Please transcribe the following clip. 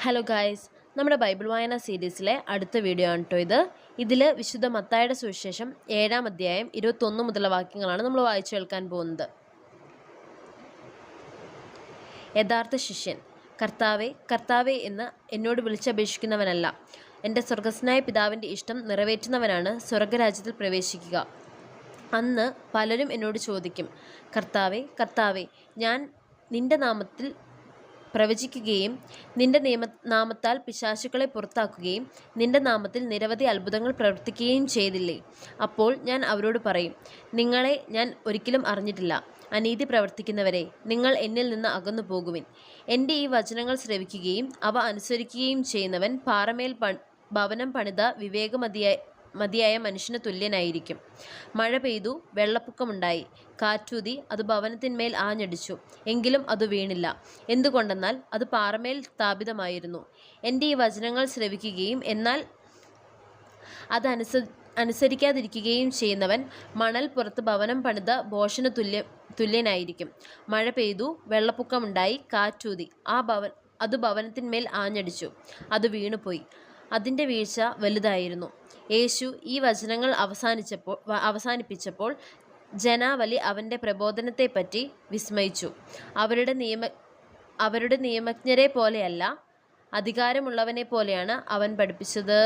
Hello guys, നമ്മുടെ Bible വായന സീരീസിലെ അടുത്ത വീഡിയോ ആണ് കേട്ടോ ഇത്. ഇതിൽ വിശുദ്ധ മത്തായിയുടെ സുവിശേഷം 7-ാം അധ്യായം 21 മുതലുള്ള വാക്യങ്ങളാണ് നമ്മൾ വായിച്ചു കേൾക്കാൻ പോകുന്നത്. യഥാർത്ഥ ശിഷ്യൻ. കർത്താവേ, കർത്താവേ എന്ന് എന്നോട് വിളിച്ചപേക്ഷിക്കുന്നവനല്ല, എൻ്റെ സ്വർഗസ്നായ പിതാവിൻ്റെ ഇഷ്ടം നിറവേറ്റുന്നവനാണ് സ്വർഗരാജ്യത്തിൽ പ്രവേശിക്കുക. അന്ന് പലരും എന്നോട് ചോദിക്കും, കർത്താവേ, കർത്താവേ, ഞാൻ നിൻ്റെ നാമത്തിൽ പ്രവചിക്കുകയും നിന്റെ നാമത്താൽ പിശാചുക്കളെ പുറത്താക്കുകയും നിന്റെ നാമത്തിൽ നിരവധി അത്ഭുതങ്ങൾ പ്രവർത്തിക്കുകയും ചെയ്തില്ലേ? അപ്പോൾ ഞാൻ അവരോട് പറയും, നിങ്ങളെ ഞാൻ ഒരിക്കലും അറിഞ്ഞിട്ടില്ല. അനീതി പ്രവർത്തിക്കുന്നവരെ, നിങ്ങൾ എന്നിൽ നിന്ന് അകന്നു പോകുവിൻ. എൻ്റെ ഈ വചനങ്ങൾ ശ്രവിക്കുകയും അവ അനുസരിക്കുകയും ചെയ്യുന്നവൻ പാറമേൽ ഭവനം പണിത മതിയായ മനുഷ്യന് തുല്യനായിരിക്കും. മഴ പെയ്തു, വെള്ളപ്പൊക്കമുണ്ടായി, കാറ്റൂതി, അത് ഭവനത്തിന്മേൽ ആഞ്ഞടിച്ചു, എങ്കിലും അത് വീണില്ല. എന്തുകൊണ്ടെന്നാൽ അത് പാറമേൽ സ്ഥാപിതമായിരുന്നു. എൻ്റെ ഈ വചനങ്ങൾ ശ്രവിക്കുകയും എന്നാൽ അത് അനുസരിക്കാതിരിക്കുകയും ചെയ്യുന്നവൻ മണൽ പുറത്ത് ഭവനം പണിത ഭോഷന് തുല്യനായിരിക്കും. മഴ പെയ്തു, വെള്ളപ്പൊക്കമുണ്ടായി, കാറ്റൂതി, അത് ഭവനത്തിന്മേൽ ആഞ്ഞടിച്ചു, അത് വീണുപോയി. അതിൻ്റെ വീഴ്ച വലുതായിരുന്നു. യേശു ഈ വചനങ്ങൾ അവസാനിപ്പിച്ചപ്പോൾ ജനാവലി അവൻ്റെ പ്രബോധനത്തെപ്പറ്റി വിസ്മയിച്ചു. അവരുടെ നിയമജ്ഞരെ പോലെയല്ല, അധികാരമുള്ളവനെ പോലെയാണ് അവൻ പഠിപ്പിച്ചത്.